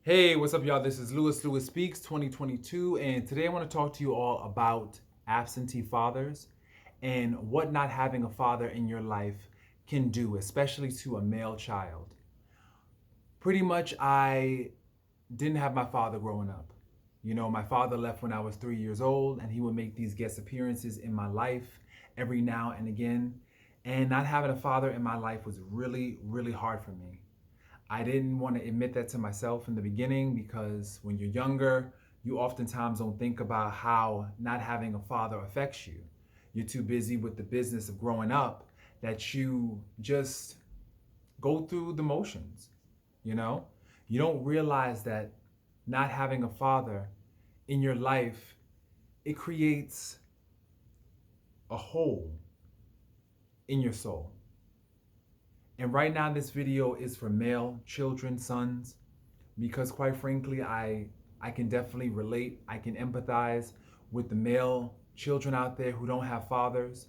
Hey, what's up, y'all? This is Lewis Speaks 2022, and today I want to talk to you all about absentee fathers and what not having a father in your life can do, especially to a male child. Pretty much, I didn't have my father growing up. My father left when I was 3 years old, and he would make these guest appearances in my life every now and again. And not having a father in my life was really, really hard for me. I didn't want to admit that to myself in the beginning because when you're younger, you oftentimes don't think about how not having a father affects you. You're too busy with the business of growing up that you just go through the motions, you know? You don't realize that not having a father in your life, it creates a hole in your soul. And right now this video is for male children, sons, because quite frankly, I can definitely relate. I can empathize with the male children out there who don't have fathers.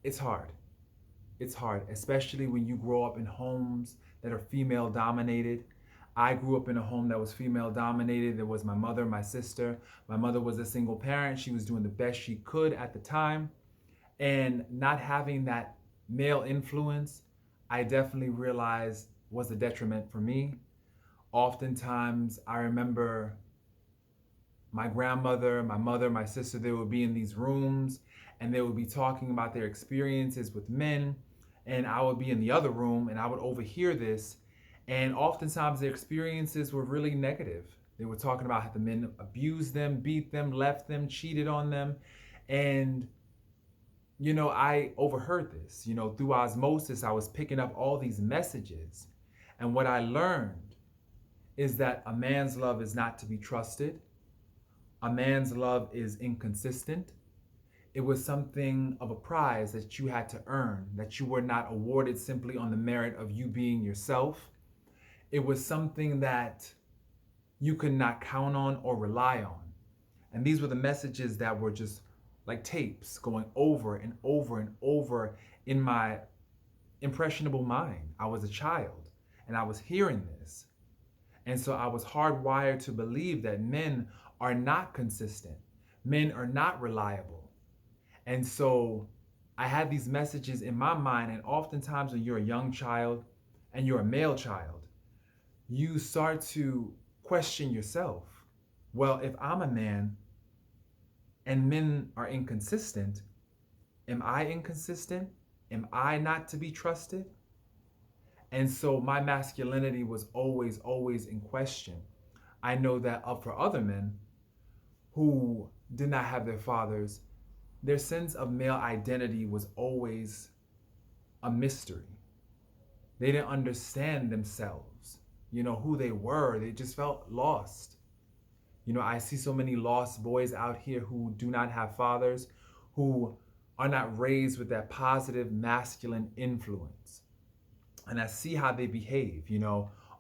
It's hard. It's hard, especially when you grow up in homes that are female dominated. I grew up in a home that was female dominated. There was my mother, my sister. My mother was a single parent. She was doing the best she could at the time. And not having that male influence, I definitely realized was a detriment for me. Oftentimes, I remember my grandmother, my mother, my sister, they would be in these rooms and they would be talking about their experiences with men. And I would be in the other room and I would overhear this. And oftentimes, their experiences were really negative. They were talking about how the men abused them, beat them, left them, cheated on them. And I overheard this. Through osmosis, I was picking up all these messages. And what I learned is that a man's love is not to be trusted. A man's love is inconsistent. It was something of a prize that you had to earn, that you were not awarded simply on the merit of you being yourself. It was something that you could not count on or rely on. And these were the messages that were just like tapes going over and over and over in my impressionable mind. I was a child and I was hearing this. And so I was hardwired to believe that men are not consistent, men are not reliable. And so I had these messages in my mind. And oftentimes, when you're a young child and you're a male child, you start to question yourself. Well, if I'm a man and men are inconsistent, am I inconsistent? Am I not to be trusted? And so my masculinity was always, always in question. I know that for other men who did not have their fathers, their sense of male identity was always a mystery. They didn't understand themselves, who they were. They just felt lost. I see so many lost boys out here who do not have fathers, who are not raised with that positive masculine influence. And I see how they behave.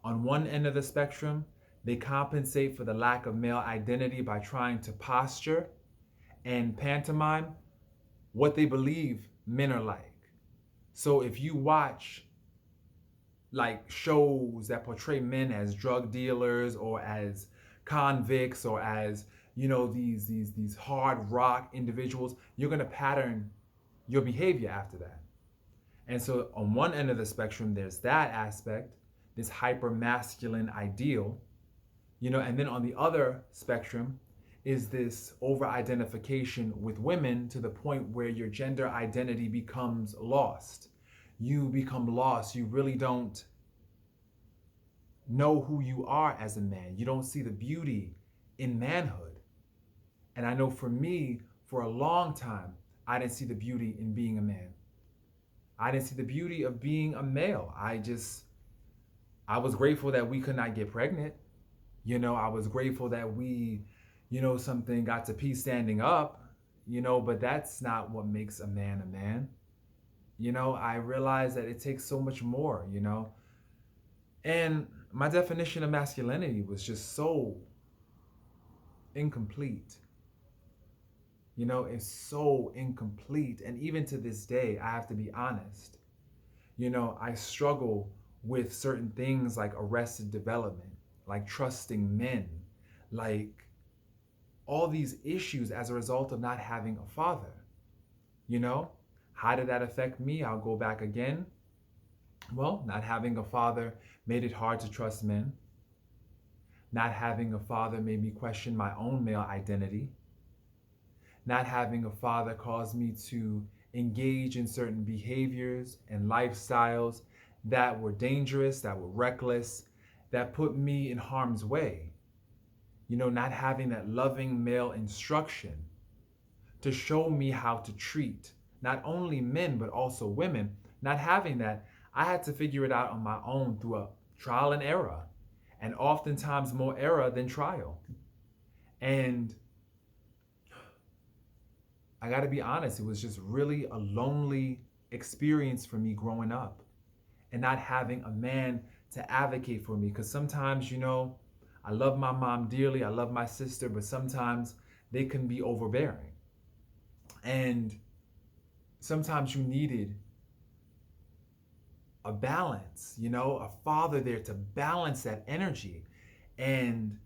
On one end of the spectrum, they compensate for the lack of male identity by trying to posture and pantomime what they believe men are like. So if you watch like shows that portray men as drug dealers or as convicts or as these hard rock individuals, you're going to pattern your behavior after that. And so on one end of the spectrum, there's that aspect, this hyper masculine ideal, and then on the other spectrum is this over identification with women to the point where your gender identity becomes lost. You become lost. You really don't know who you are as a man. You don't see the beauty in manhood. And I know for me, for a long time, I didn't see the beauty in being a man. I didn't see the beauty of being a male. I was grateful that we could not get pregnant. I was grateful that we, something got to pee standing up, but that's not what makes a man a man. I realized that it takes so much more, and my definition of masculinity was just so incomplete. It's so incomplete. And even to this day, I have to be honest, I struggle with certain things like arrested development. like trusting men, like all these issues as a result of not having a father. You know, how did that affect me? I'll go back again. Well, not having a father made it hard to trust men. Not having a father made me question my own male identity. Not having a father caused me to engage in certain behaviors and lifestyles that were dangerous, that were reckless, that put me in harm's way. You know, not having that loving male instruction to show me how to treat not only men, but also women. Not having that, I had to figure it out on my own through a trial and error, and oftentimes more error than trial. And I got to be honest, it was just really a lonely experience for me growing up and not having a man to advocate for me. Because sometimes, you know, I love my mom dearly, I love my sister, but sometimes they can be overbearing. And sometimes you needed a balance, you know, a father there to balance that energy. And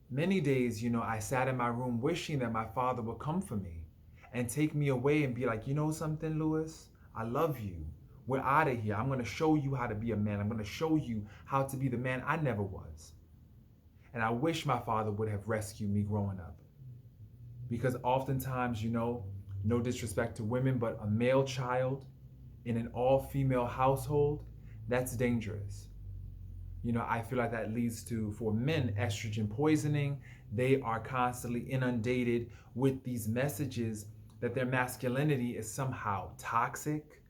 many days, you know, I sat in my room wishing that my father would come for me and take me away and be like, you know something, Lewis, I love you. We're out of here. I'm going to show you how to be a man. I'm going to show you how to be the man I never was. And I wish my father would have rescued me growing up. Because oftentimes, you know, no disrespect to women, but a male child in an all-female household, that's dangerous. You know, I feel like that leads to, for men, estrogen poisoning. They are constantly inundated with these messages that their masculinity is somehow toxic,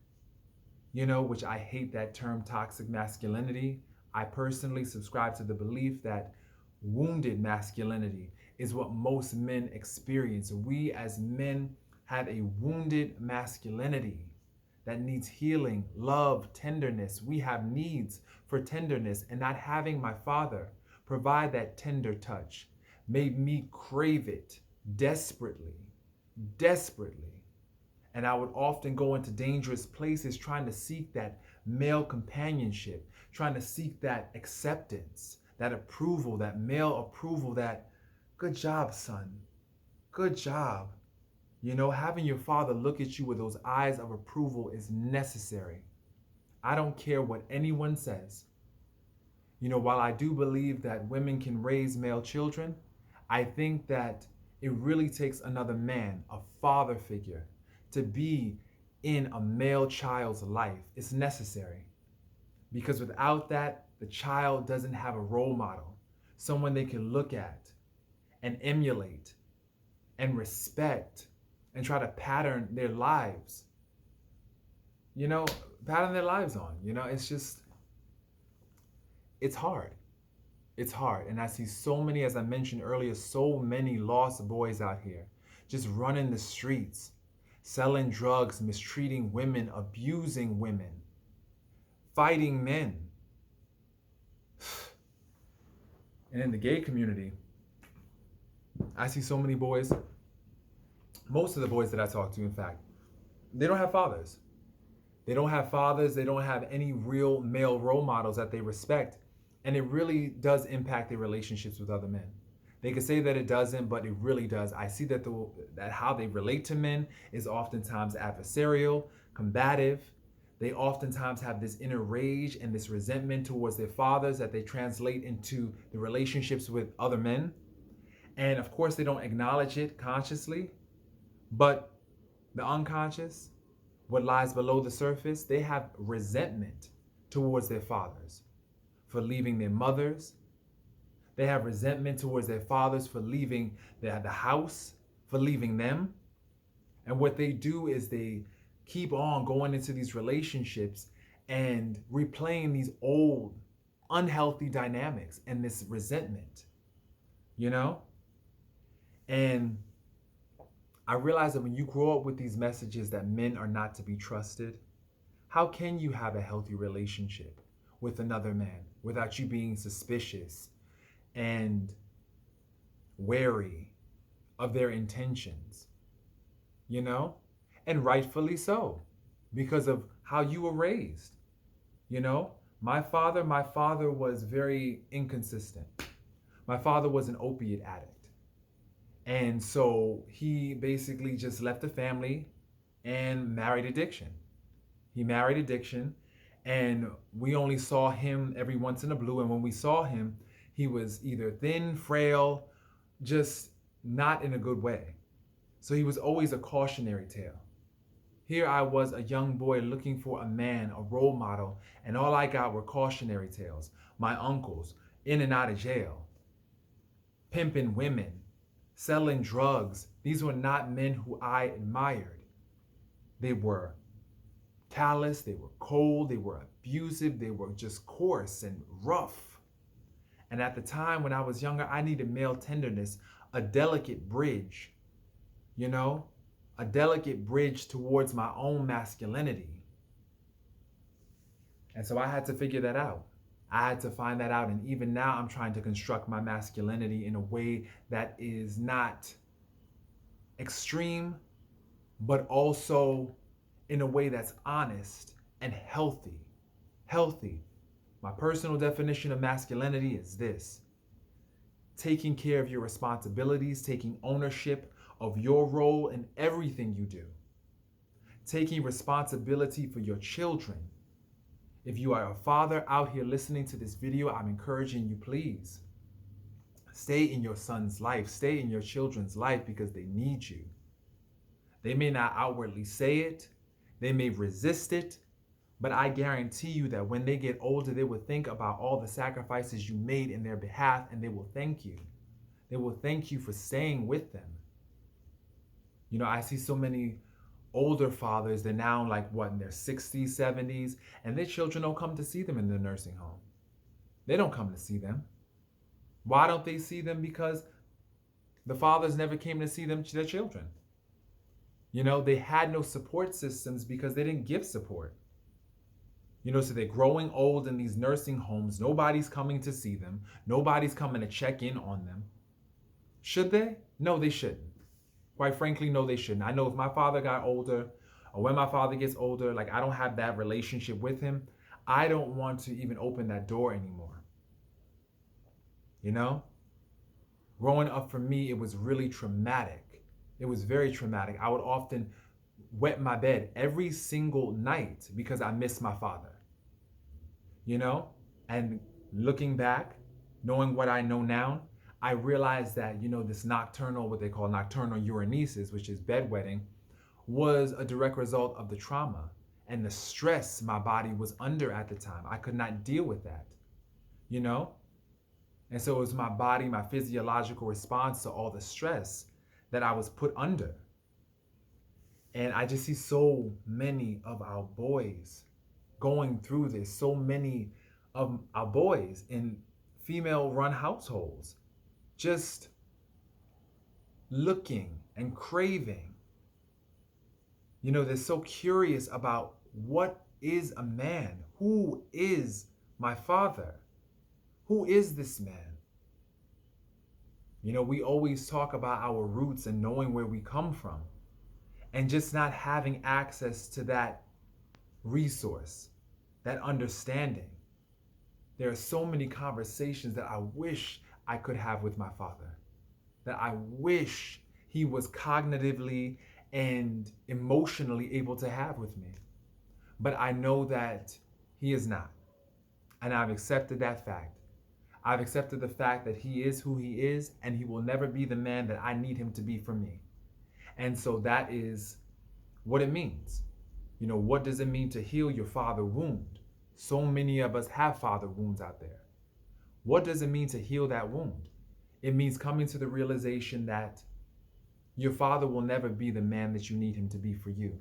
you know, which I hate that term, toxic masculinity. I personally subscribe to the belief that wounded masculinity is what most men experience. We as men have a wounded masculinity that needs healing, love, tenderness. We have needs for tenderness, and not having my father provide that tender touch made me crave it desperately, desperately. And I would often go into dangerous places trying to seek that male companionship, trying to seek that acceptance, that approval, that male approval, that good job, son, good job. You know, having your father look at you with those eyes of approval is necessary. I don't care what anyone says. You know, while I do believe that women can raise male children, I think that it really takes another man, a father figure, to be in a male child's life. It's necessary. Because without that, the child doesn't have a role model, someone they can look at and emulate and respect and try to pattern their lives, you know, pattern their lives on. You know, it's just, it's hard. It's hard. And I see so many, as I mentioned earlier, so many lost boys out here just running the streets, selling drugs, mistreating women, abusing women, fighting men. And in the gay community, I see so many boys, most of the boys that I talk to, in fact, they don't have fathers. They don't have fathers. They don't have any real male role models that they respect. And it really does impact their relationships with other men. They could say that it doesn't, but it really does. I see that that how they relate to men is oftentimes adversarial, combative. They oftentimes have this inner rage and this resentment towards their fathers that they translate into the relationships with other men. And of course, they don't acknowledge it consciously, but the unconscious, what lies below the surface, they have resentment towards their fathers for leaving their mothers. They have resentment towards their fathers for leaving the house, for leaving them. And what they do is they keep on going into these relationships and replaying these old, unhealthy dynamics and this resentment, you know? And I realize that when you grow up with these messages that men are not to be trusted, how can you have a healthy relationship with another man without you being suspicious and wary of their intentions, you know? And rightfully so, because of how you were raised, you know? My father was very inconsistent. My father was an opiate addict. And so he basically just left the family and married addiction. He married addiction, and we only saw him every once in a blue. And when we saw him, he was either thin, frail, just not in a good way. So he was always a cautionary tale. Here I was, a young boy looking for a man, a role model, and all I got were cautionary tales. My uncles, in and out of jail, pimping women, selling drugs. These were not men who I admired. They were callous, they were cold, they were abusive, they were just coarse and rough. And at the time when I was younger, I needed male tenderness, a delicate bridge, a delicate bridge towards my own masculinity. And so I had to figure that out. I had to find that out. And even now, I'm trying to construct my masculinity in a way that is not extreme, but also in a way that's honest and healthy. Healthy. My personal definition of masculinity is this: taking care of your responsibilities, taking ownership of your role in everything you do, taking responsibility for your children. If you are a father out here listening to this video, I'm encouraging you, please stay in your son's life, stay in your children's life, because they need you. They may not outwardly say it, they may resist it, but I guarantee you that when they get older, they will think about all the sacrifices you made in their behalf, and they will thank you. They will thank you for staying with them. I see so many older fathers, they're now in their 60s, 70s, and their children don't come to see them in the nursing home. They don't come to see them. Why don't they see them? Because the fathers never came to see their children. They had no support systems because they didn't give support. So they're growing old in these nursing homes. Nobody's coming to see them. Nobody's coming to check in on them. Should they? No, they shouldn't. Quite frankly, no, they shouldn't. I know if my father got older, or when my father gets older, I don't have that relationship with him, I don't want to even open that door anymore. Growing up for me, it was really traumatic. It was very traumatic. I would often wet my bed every single night because I missed my father. And looking back, knowing what I know now, I realized that, this what they call nocturnal uranesis, which is bedwetting, was a direct result of the trauma and the stress my body was under at the time. I could not deal with that, And so it was my body, my physiological response to all the stress that I was put under. And I just see so many of our boys going through this, so many of our boys in female-run households, just looking and craving. They're so curious about, what is a man? Who is my father? Who is this man? We always talk about our roots and knowing where we come from, and just not having access to that resource, that understanding. There are so many conversations that I wish I could have with my father, that I wish he was cognitively and emotionally able to have with me. But I know that he is not. And I've accepted that fact. I've accepted the fact that he is who he is, and he will never be the man that I need him to be for me. And so that is what it means. What does it mean to heal your father wound? So many of us have father wounds out there. What does it mean to heal that wound? It means coming to the realization that your father will never be the man that you need him to be for you.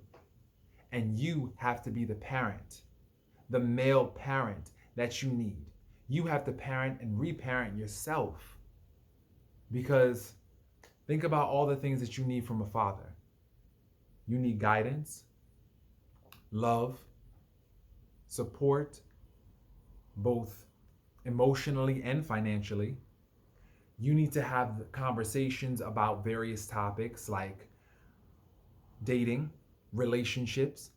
And you have to be the parent, the male parent that you need. You have to parent and reparent yourself. Because think about all the things that you need from a father. You need guidance, love, support, both emotionally and financially. You need to have conversations about various topics like dating, relationships.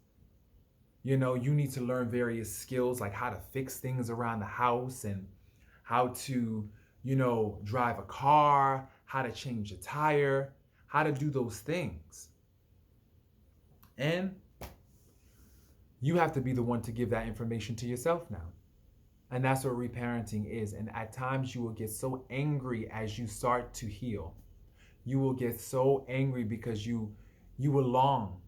You need to learn various skills like how to fix things around the house and how to, drive a car, how to change a tire, how to do those things. And you have to be the one to give that information to yourself now. And that's what reparenting is. And at times you will get so angry as you start to heal. You will get so angry because you will long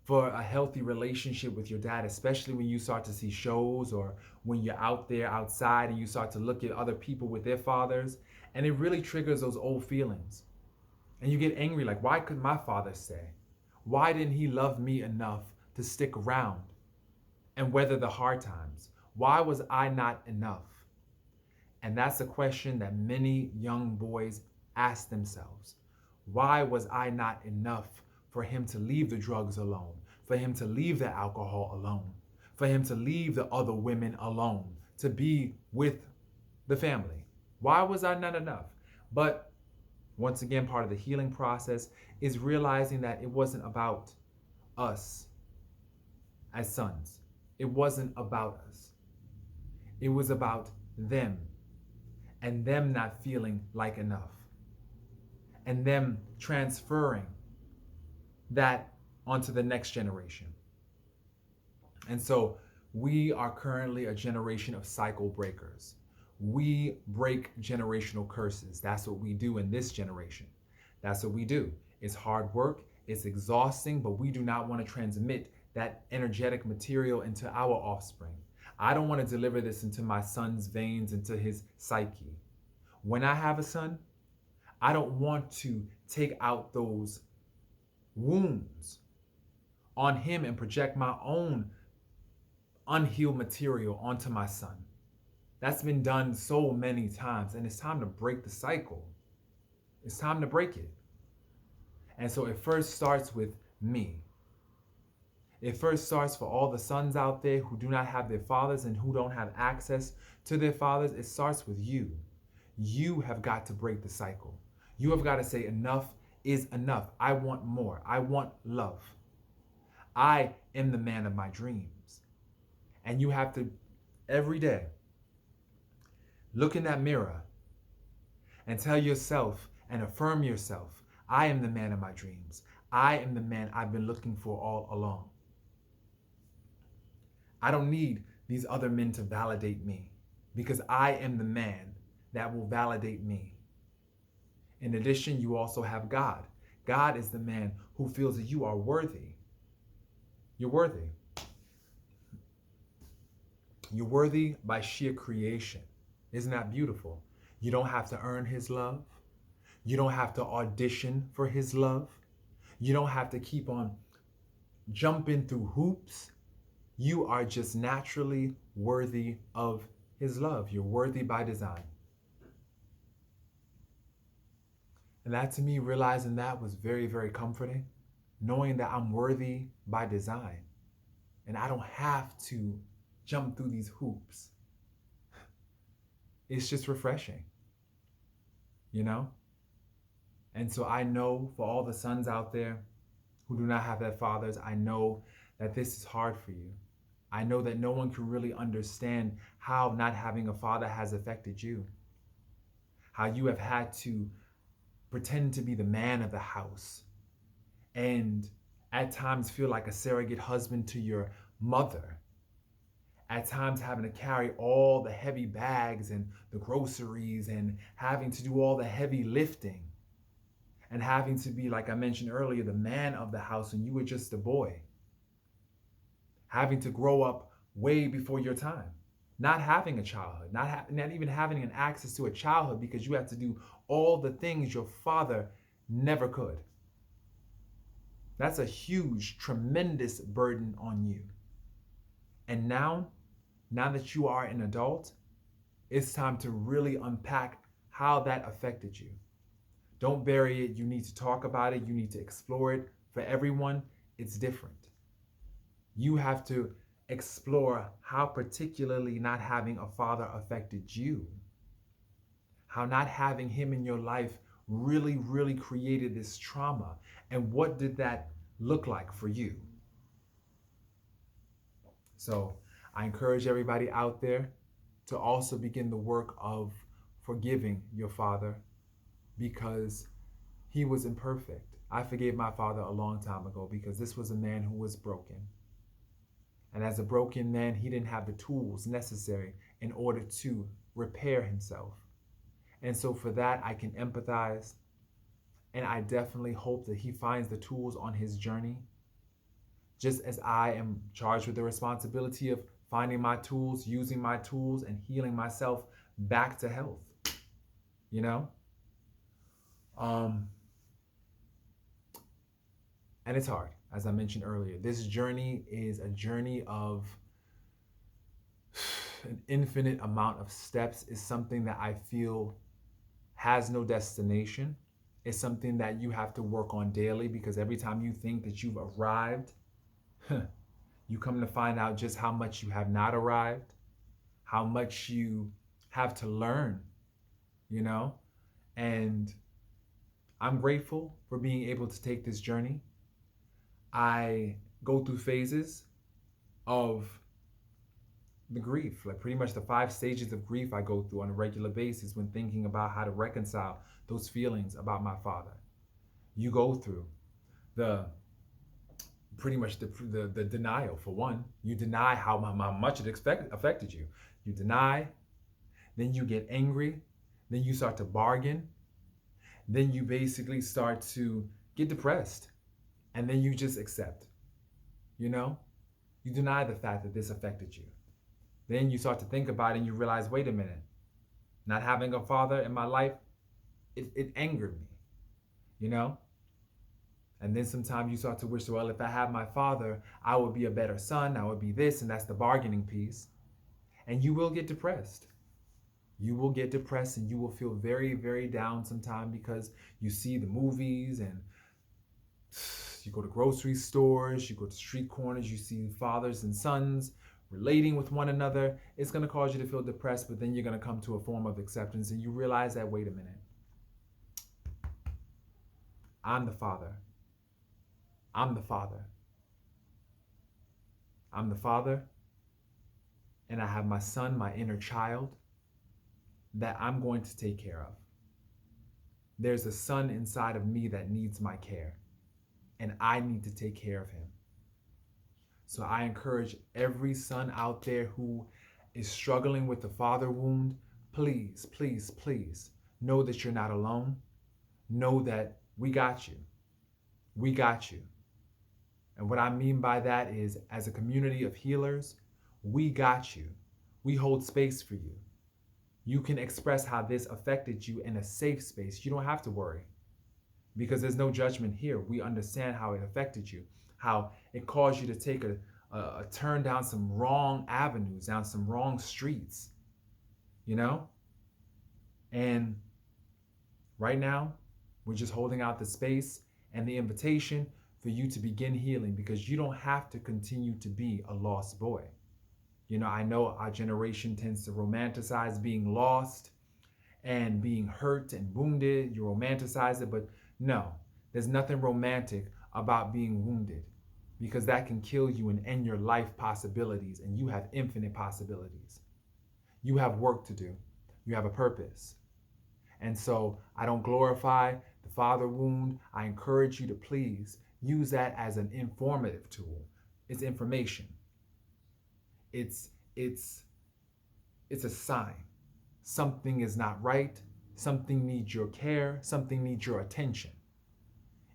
for a healthy relationship with your dad, especially when you start to see shows or when you're out there outside and you start to look at other people with their fathers, and it really triggers those old feelings. And you get angry, like, why could my father stay? Why didn't he love me enough to stick around and weather the hard times? Why was I not enough? And that's a question that many young boys ask themselves. Why was I not enough for him to leave the drugs alone, for him to leave the alcohol alone, for him to leave the other women alone, to be with the family? Why was I not enough? But once again, part of the healing process is realizing that it wasn't about us as sons. It wasn't about us. It was about them, and them not feeling like enough, and them transferring that onto the next generation. And so we are currently a generation of cycle breakers. We break generational curses. That's what we do in this generation. That's what we do. It's hard work, it's exhausting, but we do not want to transmit that energetic material into our offspring. I don't want to deliver this into my son's veins, into his psyche. When I have a son, I don't want to take out those wounds on him and project my own unhealed material onto my son. That's been done so many times, and it's time to break the cycle. It's time to break it. And so it first starts with me. It first starts for all the sons out there who do not have their fathers and who don't have access to their fathers. It starts with you. You have got to break the cycle. You have got to say enough is enough. I want more. I want love. I am the man of my dreams. And you have to, every day, look in that mirror and tell yourself and affirm yourself, I am the man of my dreams. I am the man I've been looking for all along. I don't need these other men to validate me, because I am the man that will validate me. In addition, you also have God. God is the man who feels that you are worthy. You're worthy. You're worthy by sheer creation. Isn't that beautiful? You don't have to earn his love. You don't have to audition for his love. You don't have to keep on jumping through hoops. You are just naturally worthy of his love. You're worthy by design. And that, to me, realizing that was very, very comforting. Knowing that I'm worthy by design. And I don't have to jump through these hoops. It's just refreshing, you know? And so I know for all the sons out there who do not have their fathers, I know that this is hard for you. I know that no one can really understand how not having a father has affected you. How you have had to pretend to be the man of the house and at times feel like a surrogate husband to your mother. At times having to carry all the heavy bags and the groceries and having to do all the heavy lifting and having to be, like I mentioned earlier, the man of the house when you were just a boy. Having to grow up way before your time. Not having a childhood, not even having an access to a childhood because you had to do all the things your father never could. That's a huge, tremendous burden on you. And now that you are an adult, it's time to really unpack how that affected you. Don't bury it. You need to talk about it. You need to explore it. For everyone, it's different. You have to explore how particularly not having a father affected you. How not having him in your life really, really created this trauma. And what did that look like for you? So I encourage everybody out there to also begin the work of forgiving your father because he was imperfect. I forgave my father a long time ago because this was a man who was broken. And as a broken man, he didn't have the tools necessary in order to repair himself. And so for that, I can empathize. And I definitely hope that he finds the tools on his journey, just as I am charged with the responsibility of finding my tools, using my tools, and healing myself back to health. You know? And it's hard, as I mentioned earlier. This journey is a journey of an infinite amount of steps. Is something that I feel has no destination. It's something that you have to work on daily, because every time you think that you've arrived, you come to find out just how much you have not arrived, how much you have to learn, you know? And I'm grateful for being able to take this journey. I go through phases of the grief, like pretty much the 5 stages of grief I go through on a regular basis when thinking about how to reconcile those feelings about my father. You go through the pretty much the denial. For one, you deny how much it affected you. You deny, then you get angry, then you start to bargain, then you basically start to get depressed, and then you just accept. You know, you deny the fact that this affected you. Then you start to think about it and you realize, wait a minute, not having a father in my life, it angered me, you know? And then sometimes you start to wish, well, if I had my father, I would be a better son, I would be this, and that's the bargaining piece. And you will get depressed. You will get depressed and you will feel very, very down sometime, because you see the movies and you go to grocery stores, you go to street corners, you see fathers and sons relating with one another. It's going to cause you to feel depressed, but then you're going to come to a form of acceptance and you realize that, wait a minute, I'm the father. I'm the father. I'm the father, and I have my son, my inner child, that I'm going to take care of. There's a son inside of me that needs my care, and I need to take care of him. So I encourage every son out there who is struggling with the father wound, please, please, please know that you're not alone. Know that we got you. We got you. And what I mean by that is, as a community of healers, we got you. We hold space for you. You can express how this affected you in a safe space. You don't have to worry, because there's no judgment here. We understand how it affected you, how it caused you to take a turn down some wrong avenues, down some wrong streets, you know? And right now, we're just holding out the space and the invitation for you to begin healing, because you don't have to continue to be a lost boy. You know, I know our generation tends to romanticize being lost and being hurt and wounded. You romanticize it, but no, there's nothing romantic about being wounded, because that can kill you and end your life possibilities, and you have infinite possibilities. You have work to do. You have a purpose. And so I don't glorify the father wound. I encourage you to please use that as an informative tool. It's information. It's a sign. Something is not right. Something needs your care. Something needs your attention.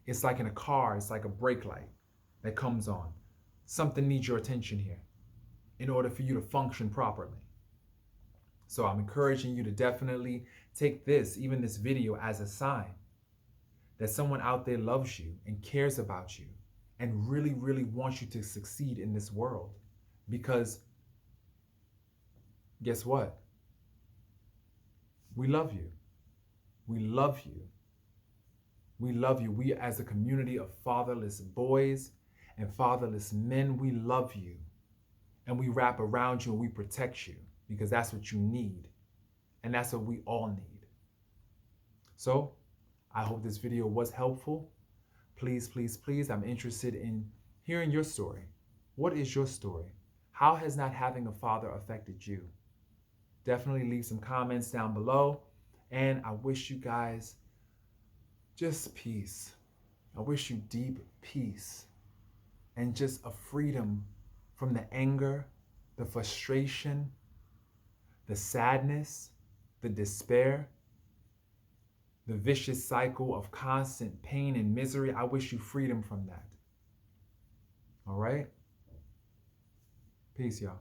It's like in a car, it's like a brake light that comes on. Something needs your attention here in order for you to function properly. So I'm encouraging you to definitely take this, even this video, as a sign that someone out there loves you and cares about you and really, really wants you to succeed in this world. Because guess what? We love you. We love you. We love you. We, as a community of fatherless boys and fatherless men, we love you. And we wrap around you and we protect you, because that's what you need. And that's what we all need. So I hope this video was helpful. Please, please, please, I'm interested in hearing your story. What is your story? How has not having a father affected you? Definitely leave some comments down below. And I wish you guys just peace. I wish you deep peace and just a freedom from the anger, the frustration, the sadness, the despair, the vicious cycle of constant pain and misery. I wish you freedom from that. All right? Peace, y'all.